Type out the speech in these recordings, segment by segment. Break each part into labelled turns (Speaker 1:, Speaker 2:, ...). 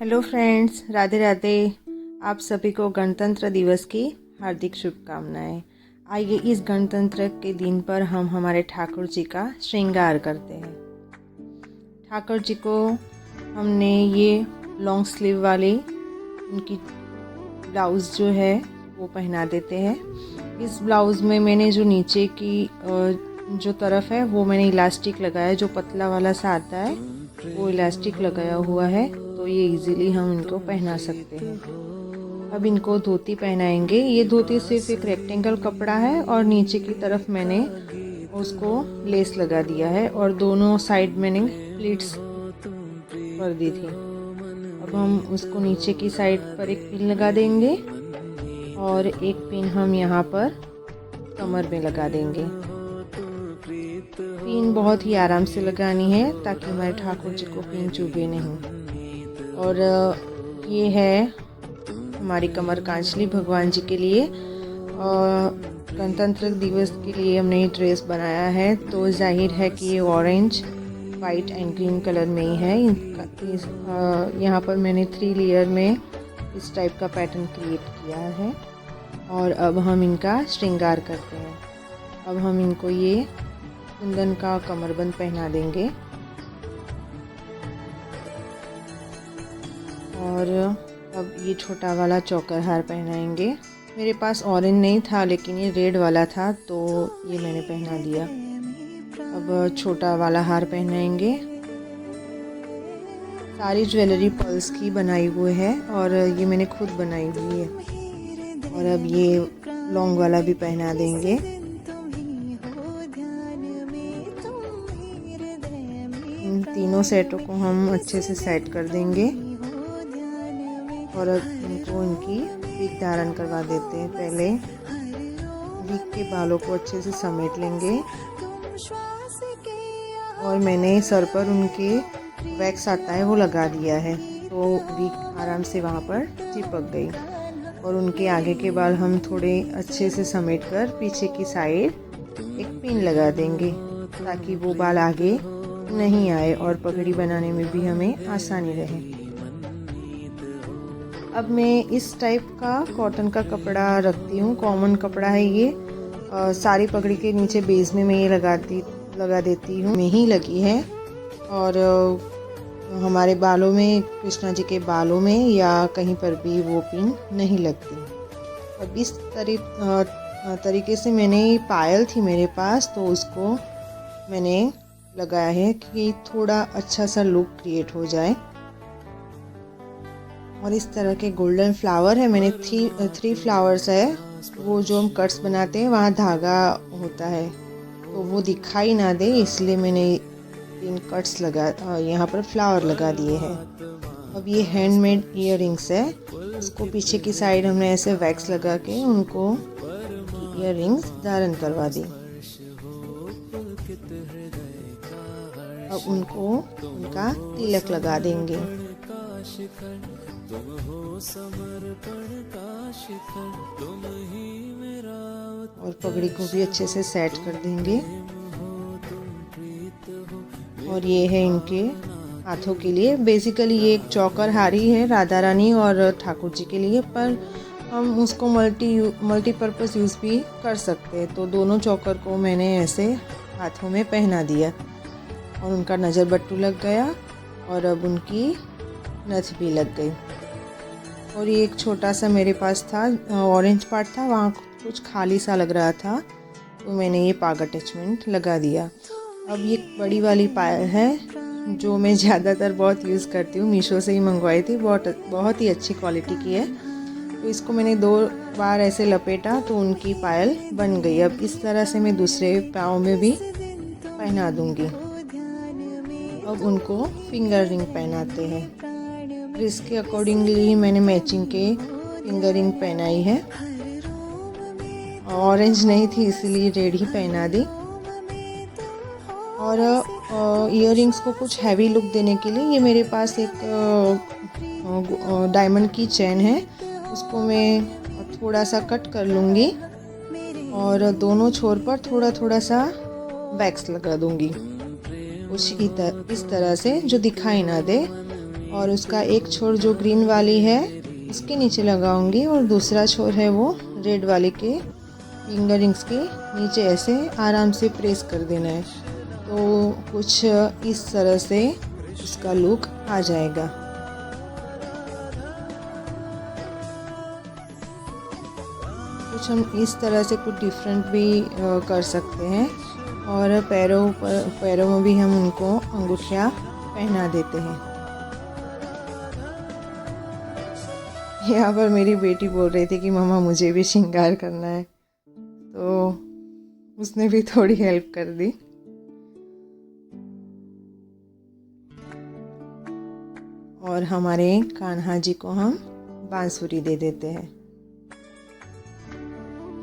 Speaker 1: Hello friends, Radhe Radhe. आप सभी को गणतंत्र दिवस की हार्दिक शुभकामनाएं। आइए इस गणतंत्र के दिन पर हम हमारे ठाकुर जी का श्रृंगार करते हैं। ठाकुर जी को हमने ये लॉन्ग स्लीव वाली उनकी ब्लाउज़ जो है वो पहना देते हैं। इस ब्लाउज़ में मैंने जो नीचे की जो तरफ है वो मैंने इलास्टिक लगाया, जो पतला वाला सा आता है वो इलास्टिक लगाया हुआ है, तो ये इजीली हम इनको पहना सकते हैं। अब इनको धोती पहनाएंगे। ये धोती सिर्फ एक रेक्टेंगल कपड़ा है और नीचे की तरफ मैंने उसको लेस लगा दिया है और दोनों साइड मैंने प्लीट्स कर दी थी। अब हम उसको नीचे की साइड पर एक पिन लगा देंगे और एक पिन हम यहाँ पर कमर में लगा देंगे। पिन बहुत ही आराम से लगानी है ताकि हमारे ठाकुर जी को पिन चुभे नहीं। और ये है हमारी कमर कांचली भगवान जी के लिए। गणतंत्र दिवस के लिए हमने ये ड्रेस बनाया है, तो जाहिर है कि ये orange, white and green colour में ही है। यहाँ पर मैंने 3 लेयर में इस टाइप का पैटर्न क्रिएट किया है। और अब हम इनका श्रृंगार करते हैं। अब हम इनको ये कुंदन का कमरबंद पहना देंगे और अब ये छोटा वाला चौकर हार पहनाएंगे। मेरे पास ऑरेंज नहीं था लेकिन ये रेड वाला था, तो ये मैंने पहना दिया। अब छोटा वाला हार पहनाएंगे। सारी ज्वेलरी पर्ल्स की बनाई हुई है और ये मैंने खुद बनाई हुई है। और अब ये लॉन्ग वाला भी पहना देंगे। इन तीनों सेटों को हम अच्छे से सेट कर देंगे और अब इनको इनकी विग धारण करवा देते हैं। पहले विग के बालों को अच्छे से समेट लेंगे और मैंने सर पर उनके वैक्स आता है वो लगा दिया है, तो विग आराम से वहाँ पर चिपक गई। और उनके आगे के बाल हम थोड़े अच्छे से समेट कर पीछे की साइड एक पिन लगा देंगे ताकि वो बाल आगे नहीं आए और पगड़ी बनाने में भी हमें आसानी रहे। अब मैं इस टाइप का कॉटन का कपड़ा रखती हूँ, कॉमन कपड़ा है ये। सारी पगड़ी के नीचे बेस में मैं ये लगा देती हूँ, में ही लगी है। और हमारे बालों में, कृष्णा जी के बालों में या कहीं पर भी वो पिन नहीं लगती। अब इस तरीके से मैंने पायल थी मेरे पास, तो उसको मैंने लगाया है कि थोड़ा अच्छा सा लुक क्रिएट हो जाए। और इस तरह के गोल्डन फ्लावर है, मैंने 3 फ्लावर्स है। वो जो हम कट्स बनाते हैं वहाँ धागा होता है, तो वो दिखाई ना दे इसलिए मैंने 3 कट्स यहाँ पर फ्लावर लगा दिए हैं। अब ये हैंडमेड इयररिंग्स है, उसको पीछे की साइड हमने ऐसे वैक्स लगा के उनको इयररिंग्स धारण करवा दी। अब उनको उनका तिलक लगा देंगे और पगड़ी को भी अच्छे से सेट कर देंगे। और ये है इनके हाथों के लिए। बेसिकली ये एक चौकर हारी है राधा रानी और ठाकुर जी के लिए, पर हम उसको मल्टीपर्पज़ यूज़ भी कर सकते हैं। तो दोनों चौकर को मैंने ऐसे हाथों में पहना दिया और उनका नज़र बट्टू लग गया और अब उनकी नथ भी लग गई। और ये एक छोटा सा मेरे पास था, ऑरेंज पार्ट था, वहाँ कुछ खाली सा लग रहा था, तो मैंने ये पाग अटैचमेंट लगा दिया। अब ये बड़ी पायल है जो मैं ज़्यादातर बहुत यूज़ करती हूँ, मीशो से ही मंगवाई थी, बहुत ही अच्छी क्वालिटी की है। तो इसको मैंने 2 बार ऐसे लपेटा तो उनकी पायल बन गई। अब इस तरह से मैं दूसरे पाँव में भी पहना दूँगी। अब उनको फिंगर रिंग पहनाते हैं। ड्रेस के अकॉर्डिंगली मैंने मैचिंग के फिंगर रिंग पहनाई है। ऑरेंज नहीं थी इसलिए रेड ही पहना दी। और इयररिंग्स को कुछ हैवी लुक देने के लिए ये मेरे पास एक डायमंड की चेन है, उसको मैं थोड़ा सा कट कर लूँगी और दोनों छोर पर थोड़ा थोड़ा सा वैक्स लगा दूँगी, इस तरह से जो दिखाई ना दे। और उसका एक छोर जो ग्रीन वाली है उसके नीचे लगाऊंगी और दूसरा छोर है वो रेड वाले के फिंगर रिंग्स के नीचे ऐसे आराम से प्रेस कर देना है। तो कुछ इस तरह से उसका लुक आ जाएगा। कुछ हम इस तरह से कुछ डिफरेंट भी कर सकते हैं और पैरों में भी हम उनको अंगूठियाँ पहना देते हैं। यहाँ पर मेरी बेटी बोल रही थी कि मम्मा मुझे भी श्रृंगार करना है, तो उसने भी थोड़ी हेल्प कर दी। और हमारे कान्हा जी को हम बांसुरी दे देते हैं।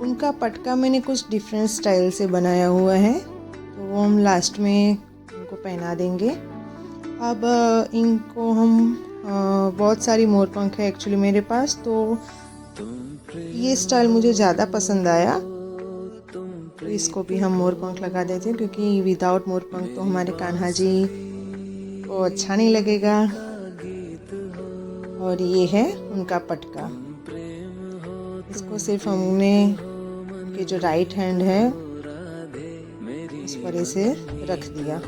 Speaker 1: उनका पटका मैंने कुछ डिफरेंट स्टाइल से बनाया हुआ है, तो वो हम लास्ट में उनको पहना देंगे। अब इनको हम बहुत सारी मोरपंख है एक्चुअली मेरे पास, तो ये स्टाइल मुझे ज़्यादा पसंद आया, तो इसको भी हम मोरपंख लगा देते हैं, क्योंकि विदाउट मोरपंख तो हमारे कान्हा जी को अच्छा नहीं लगेगा। और ये है उनका पटका। इसको सिर्फ हमने उनके जो राइट हैंड है उस पर इसे रख दिया,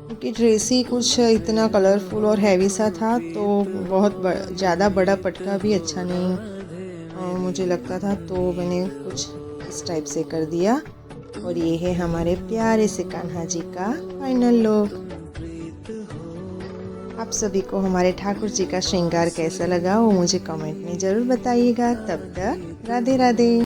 Speaker 1: क्योंकि ड्रेस ही कुछ इतना कलरफुल और हैवी सा था, तो बहुत ज़्यादा बड़ा पटका भी अच्छा नहीं मुझे लगता था, तो मैंने कुछ इस टाइप से कर दिया। और ये है हमारे प्यारे से कान्हा जी का फाइनल लुक। आप सभी को हमारे ठाकुर जी का श्रृंगार कैसा लगा वो मुझे कमेंट में ज़रूर बताइएगा। तब तक राधे राधे।